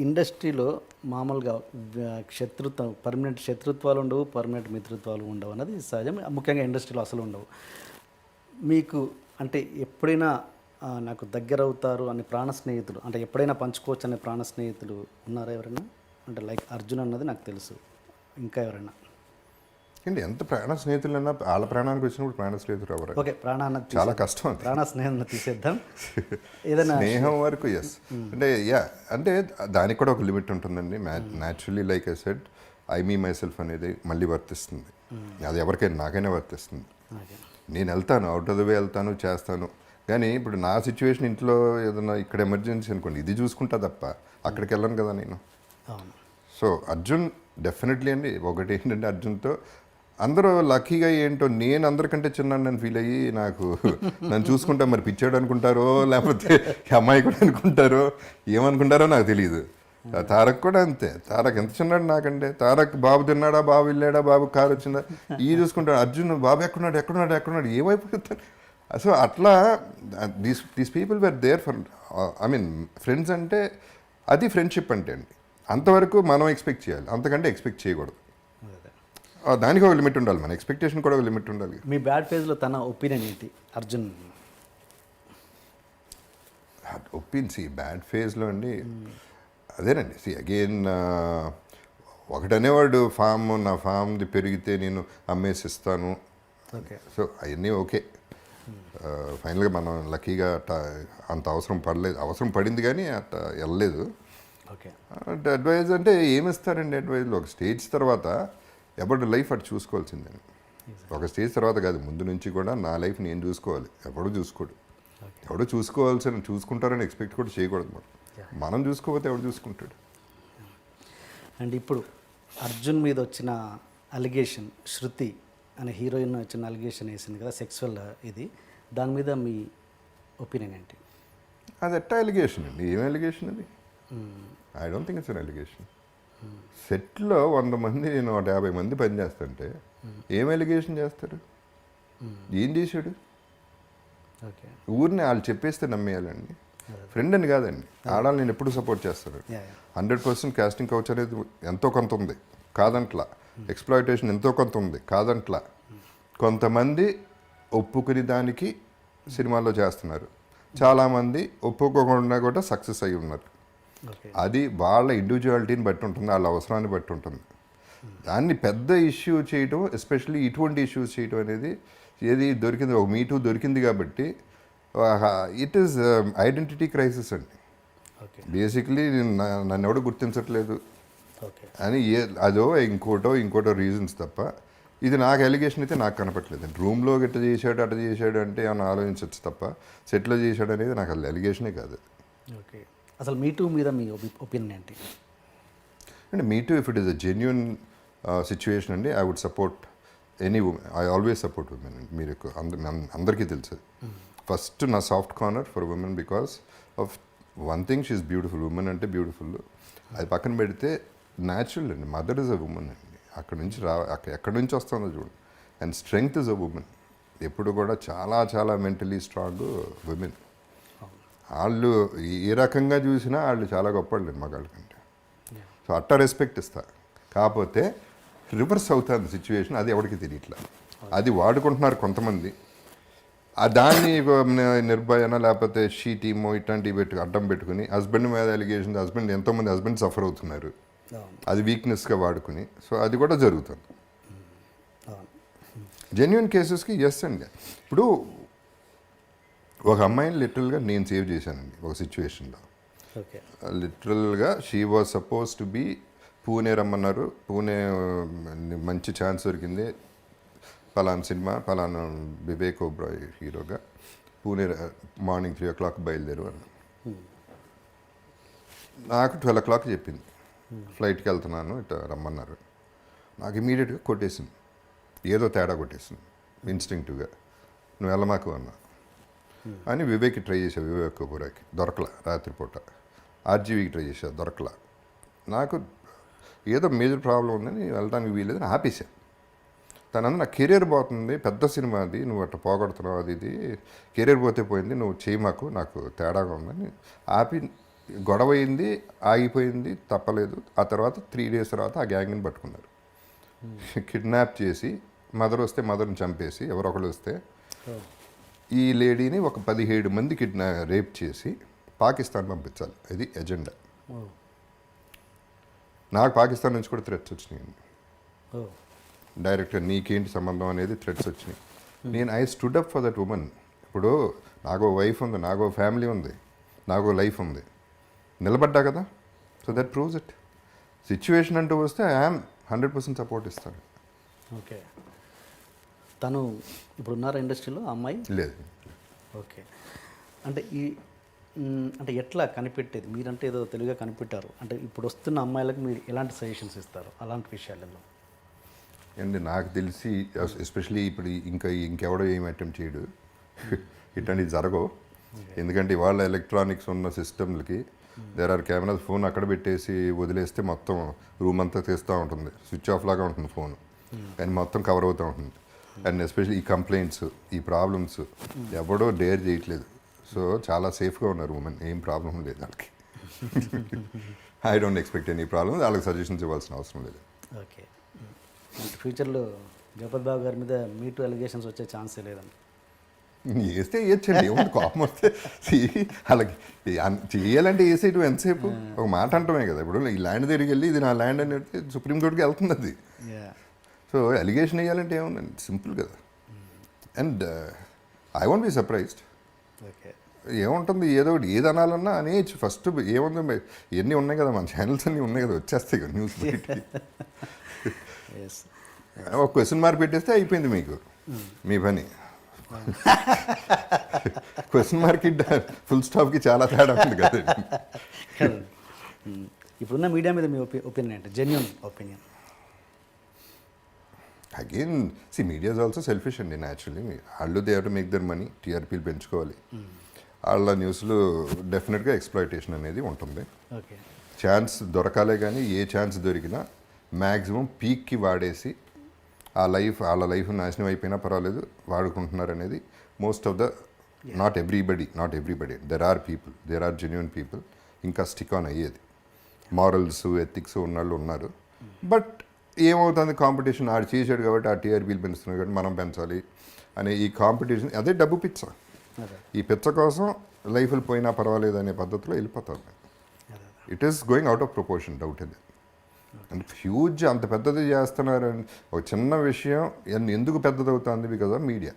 ఇండస్ట్రీలో మామూలుగా శత్రుత్వం పర్మనెంట్ శత్రుత్వాలు ఉండవు, పర్మనెంట్ మిత్రుత్వాలు ఉండవు అన్నది సహజం. ముఖ్యంగా ఇండస్ట్రీలో అసలు ఉండవు. మీకు అంటే ఎప్పుడైనా నాకు దగ్గర అవుతారు అనే ప్రాణ స్నేహితులు, అంటే ఎప్పుడైనా పంచుకోవచ్చు అనే ప్రాణ స్నేహితులు ఉన్నారా ఎవరైనా? అంటే లైక్ అర్జున్ అన్నది నాకు తెలుసు, ఇంకా ఎవరైనా? అండి ఎంత ప్రాణ స్నేహితులన్నా వాళ్ళ ప్రాణానికి వచ్చినప్పుడు ప్రాణ స్నేహితులు ఎవరు? ఓకే, ప్రాణాన్ని చాలా కష్టం అది. ప్రాణ స్నేహం తీసేద్దాం. ఏదైనా స్నేహం వరకు ఎస్, అంటే అంటే దానికి కూడా ఒక లిమిట్ ఉంటుందండి. Naturally like I said, I me my self అనేది మళ్ళీ వర్తిస్తుంది. అది ఎవరికైనా, నాకైనా వర్తిస్తుంది. నేను వెళ్తాను, అవుట్ ఆఫ్ ద వే వెళ్తాను, చేస్తాను. కానీ ఇప్పుడు నా సిచ్యువేషన్ ఇంట్లో ఏదైనా ఇక్కడ ఎమర్జెన్సీ అనుకోండి, ఇది చూసుకుంటా తప్ప అక్కడికి వెళ్ళను కదా నేను. సో అర్జున్ డెఫినెట్లీ అండి. ఒకటి ఏంటంటే అర్జున్తో అందరూ లక్కీగా ఏంటో నేను అందరికంటే చిన్నాను నన్ను ఫీల్ అయ్యి నాకు నన్ను చూసుకుంటా మరి పిచ్చాడు అనుకుంటారో లేకపోతే అమ్మాయి కూడా అనుకుంటారో ఏమనుకుంటారో నాకు తెలియదు. తారక్ కూడా అంతే. తారక్ ఎంత చిన్నాడు నాకంటే. తారక్ బాబు తిన్నాడా, బాబు వెళ్ళాడా, బాబు కారు వచ్చిందా ఈ చూసుకుంటాడు. అర్జున్ బాబు ఎక్కడున్నాడు ఏమైపోతాడు. సో అట్లా these people were there for, I mean friends అంటే అది ఫ్రెండ్షిప్ అంటే అండి. అంతవరకు మనం ఎక్స్పెక్ట్ చేయాలి, అంతకంటే ఎక్స్పెక్ట్ చేయకూడదు. దానికి ఒక లిమిట్ ఉండాలి, మన ఎక్స్పెక్టేషన్ కూడా ఒక లిమిట్ ఉండాలి. మీ బ్యాడ్ ఫేజ్లో తన ఒపీనియన్ ఏంటి అర్జున్? ఒపీనియన్ బ్యాడ్ ఫేజ్లో అండి అదేనండి. అగైన్ ఒకటనేవాడు నా ఫామ్ది పెరిగితే నేను అమ్మేసిస్తాను. సో అవన్నీ ఓకే. ఫైనల్గా మనం లక్కీగా అంత అవసరం పడింది కానీ అట్ట వెళ్ళలేదు. అడ్వైజ్ అంటే ఏమిస్తారండి అడ్వైజ్లో? ఒక స్టేజ్ తర్వాత ఎవరి లైఫ్ అటు చూసుకోవాల్సిందండి. ఒక స్టేజ్ తర్వాత కాదు, ముందు నుంచి కూడా నా లైఫ్ నేను చూసుకోవాలి. ఎవడో చూసుకోడు. ఎవడో చూసుకుంటారని ఎక్స్పెక్ట్ కూడా చేయకూడదు. మనం చూసుకోకపోతే ఎవడు చూసుకుంటాడు? అండ్ ఇప్పుడు అర్జున్ మీద వచ్చిన అలిగేషన్, శృతి అనే హీరోయిన్ వచ్చిన అలిగేషన్ వేసింది కదా, సెక్సువల్ ఇది, దాని మీద మీ ఒపీనియన్ ఏంటి? అది ఎట్టా ఎలిగేషన్ అండి? ఏం ఎలిగేషన్ అది? I don't think it's an allegation. సెట్లో 100 మంది 150 మంది పనిచేస్తుంటే ఏం ఎలిగేషన్ చేస్తారు? ఏం చేశాడు? ఊరిని వాళ్ళు చెప్పేస్తే నమ్మేయాలండి. ఫ్రెండ్ అని కాదండి. ఆడాలి నేను ఎప్పుడు సపోర్ట్ చేస్తాను. 100% కాస్టింగ్ కౌచ్ అనేది ఎంతో కొంత ఉంది, కాదంట్లా. ఎక్స్ప్లాయిటేషన్ ఎంతో కొంత ఉంది, కాదంట్లా. కొంతమంది ఒప్పుకుని దానికి సినిమాల్లో చేస్తున్నారు, చాలామంది ఒప్పుకోకుండా కూడా సక్సెస్ అయ్యి ఉన్నారు. అది వాళ్ళ ఇండివిజువాలిటీని బట్టి ఉంటుంది, వాళ్ళ అవసరాన్ని బట్టి ఉంటుంది. దాన్ని పెద్ద ఇష్యూ చేయటం, ఎస్పెషల్లీ ఇటువంటి ఇష్యూస్ చేయటం అనేది ఏది దొరికింది, ఒక మీటూ దొరికింది కాబట్టి ఇట్ ఈస్ ఐడెంటిటీ క్రైసిస్ అండి. బేసిక్లీ నన్ను ఎవడో గుర్తించట్లేదు అని అదో ఇంకోటో రీజన్స్ తప్ప ఇది నాకు ఎలిగేషన్ అయితే నాకు కనపట్లేదు. రూమ్లో అట్ట చేశాడు అంటే ఏమైనా ఆలోచించవచ్చు తప్ప సెట్లో చేశాడు అనేది నాకు అది ఎలిగేషనే కాదు. ఓకే, అసలు మీటూ మీద మీ ఒపీనియన్ ఏంటి? అంటే me too if it is a genuine situation అండి, I would support any women. I always support women అండి. మీరు అందరికీ తెలుసు. ఫస్ట్ నా soft corner for women because of one thing, she is beautiful. Women అంటే బ్యూటిఫుల్. అది పక్కన పెడితే న్యాచురల్ అండి. మదర్ ఇస్ అ ఉమెన్ అండి. ఎక్కడి నుంచి వస్తుందో చూడండి. And strength is a women. ఎప్పుడు కూడా చాలా చాలా మెంటలీ స్ట్రాంగ్ ఉమెన్. వాళ్ళు ఏ రకంగా చూసినా వాళ్ళు చాలా గొప్పవాళ్ళు మగాళ్ళ కంటే. సో అట్ట రెస్పెక్ట్ ఇస్తా. కాకపోతే రివర్స్ అవుతుంది సిచ్యువేషన్, అది ఎవరికి తెలియట్లా. అది వాడుకుంటున్నారు కొంతమంది. దాన్ని నిర్భయన లేకపోతే షీ టీమో ఇట్లాంటివి అడ్డం పెట్టుకుని హస్బెండ్ మీద అలిగేషన్, ఎంతోమంది హస్బెండ్ సఫర్ అవుతున్నారు, అది వీక్నెస్గా వాడుకుని. సో అది కూడా జరుగుతుంది. జెన్యున్ కేసెస్కి ఎస్ అండి. ఇప్పుడు ఒక అమ్మాయిని లిటరల్గా నేను సేవ్ చేశానండి ఒక సిచ్యువేషన్లో. లిటరల్గా she was suppose to be Pune రమ్మన్నారు. పూణే మంచి ఛాన్స్ దొరికింది, పలానా సినిమా, పలానా వివేక్ ఓబ్రాయ్ హీరోగా, పూణే మార్నింగ్ 3 o'clock బయలుదేరు అన్న. నాకు 12 o'clock చెప్పింది, ఫ్లైట్కి వెళ్తున్నాను ఇట్లా రమ్మన్నారు. నాకు ఇమీడియట్గా కొట్టేసింది, ఏదో తేడా కొట్టేసింది ఇన్స్టింక్టివ్గా. నువ్వు వెళ్ళమాకు అన్నా అని వివేక్కి ట్రై చేశాను. వివేక్ ఓబ్రాయ్కి దొరకలా, రాత్రిపూట. ఆర్జీవీకి ట్రై చేశా, దొరకలా. నాకు ఏదో మేజర్ ప్రాబ్లం ఉందని వెళ్ళడానికి వీలేదని ఆపేశాను. తనందు నా కెరీర్ పోతుంది, పెద్ద సినిమా అది, నువ్వు అట్లా పోగొడుతున్నావు, అది ఇది కెరీర్ పోతే పోయింది, నువ్వు చేయి మాకు, నాకు తేడాగా ఉందని ఆపి గొడవ అయింది, ఆగిపోయింది, తప్పలేదు. ఆ తర్వాత 3 days తర్వాత ఆ గ్యాంగ్ని పట్టుకున్నారు. కిడ్నాప్ చేసి మదర్ వస్తే మదర్ని చంపేసి ఎవరొకరు వస్తే ఈ లేడీని ఒక 17 మంది రేప్ చేసి పాకిస్తాన్ పంపించాలి. ఇది ఎజెండా. నాకు పాకిస్తాన్ నుంచి కూడా థ్రెట్స్ వచ్చినాయి. డైరెక్ట్గా నీకేంటి సంబంధం అనేది థ్రెట్స్ వచ్చినాయి. నేను I stood up for that women. ఇప్పుడు నాకు వైఫ్ ఉంది, నాకు ఫ్యామిలీ ఉంది, నాకు లైఫ్ ఉంది, నిలబడ్డా కదా. So that proves it. Situation అంటూ వస్తే ఐఎమ్ 100% సపోర్ట్ ఇస్తాను. ఓకే, తను ఇప్పుడు ఉన్నారా ఇండస్ట్రీలో అమ్మాయి? లేదు. ఓకే, అంటే అంటే ఎట్లా కనిపెట్టేది? మీరంటే ఏదో తెలుగుగా కనిపెట్టారు, అంటే ఇప్పుడు వస్తున్న అమ్మాయిలకు మీరు ఎలాంటి సజెషన్స్ ఇస్తారు అలాంటి విషయాలలో? అండ్ నాకు తెలిసి ఎస్పెషలీ ఇప్పుడు ఇంకెవడో ఏం అటెంప్ట్ చేయడు, ఇట్లాంటివి జరగవు. ఎందుకంటే ఇవాళ ఎలక్ట్రానిక్స్ ఉన్న సిస్టమ్లకి దేర్ ఆర్ కెమెరాస్. ఫోన్ అక్కడ పెట్టేసి వదిలేస్తే మొత్తం రూమ్ అంతా తీస్తూ ఉంటుంది, స్విచ్ ఆఫ్ లాగా ఉంటుంది ఫోన్, కానీ మొత్తం కవర్ అవుతూ ఉంటుంది. అండ్ ఎస్పెషల్లీ ఈ కంప్లైంట్స్, ఈ ప్రాబ్లమ్స్ ఎవడో డేర్ చేయట్లేదు. సో చాలా సేఫ్గా ఉన్నారు ఉమెన్, ఏం ప్రాబ్లం లేదు వాళ్ళకి. I don't expect any problem. వాళ్ళకి సజెషన్స్ ఇవ్వాల్సిన అవసరం లేదు. ఓకే, ఫ్యూచర్లో జగపతి బాబు గారి మీద మీటూ అలిగేషన్స్ వచ్చే ఛాన్సే లేదండి? వేస్తే వేయచ్చండి, ఏముంది కోపం వస్తే. వాళ్ళకి చేయాలంటే వేసేయటం ఎంతసేపు, ఒక మాట అంటమే కదా. ఇప్పుడు ఈ ల్యాండ్ దగ్గరికి వెళ్ళి ఇది నా ల్యాండ్ అని చెప్తే సుప్రీంకోర్టుకి వెళ్తుంది అది. సో అలిగేషన్ వేయాలంటే ఏముందండి, సింపుల్ కదా. And I won't be surprised. Okay, ఏముంటుంది, ఏదో ఒకటి ఏది అనాలన్నా అనేయచ్చు. ఫస్ట్ ఏముంది, ఇవన్నీ ఉన్నాయి కదా, మన ఛానల్స్ అన్నీ ఉన్నాయి కదా, వచ్చేస్తాయి కదా న్యూస్ బయటికి. ఒక క్వశ్చన్ మార్క్ పెట్టేస్తే అయిపోయింది మీకు మీ పని. క్వశ్చన్ మార్క్ ఫుల్ స్టాప్కి చాలా తేడా ఉంది కదా. ఇప్పుడున్న మీడియా మీద మీ ఒపీనియన్ అంటే genuine opinion? Again see media is also selfish అండి. న్యాచురల్లీ వాళ్ళు they have to make their money, టీఆర్పీలు పెంచుకోవాలి. వాళ్ళ న్యూస్లో డెఫినెట్గా ఎక్స్ప్లాయిటేషన్ అనేది ఉంటుంది. ఓకే, ఛాన్స్ దొరకాలే కానీ ఏ ఛాన్స్ దొరికినా మ్యాక్సిమం పీక్కి వాడేసి వాళ్ళ లైఫ్ నాశనం అయిపోయినా పర్వాలేదు వాడుకుంటున్నారు అనేది most of the, not everybody, there are people, there are genuine people ఇంకా స్టిక్ ఆన్ అయ్యేది. మారల్స్, ఎథిక్స్ ఉన్నవాళ్ళు ఉన్నారు. బట్ ఏమవుతుంది, కాంపిటీషన్ ఆడు చేశాడు కాబట్టి ఆ టీఆర్పీలు పెంచుతున్నాడు కాబట్టి మనం పెంచాలి అనే ఈ కాంపిటీషన్, అదే డబ్బు పిచ్చ. ఈ పిచ్చ కోసం లైఫ్లు పోయినా పర్వాలేదు అనే పద్ధతిలో వెళ్ళిపోతారు. It is going out of proportion, doubt ఇది. అండ్ హ్యూజ్ అంత పెద్దది చేస్తున్నారు. ఒక చిన్న విషయం ఎందుకు పెద్దది అవుతుంది? Because of media.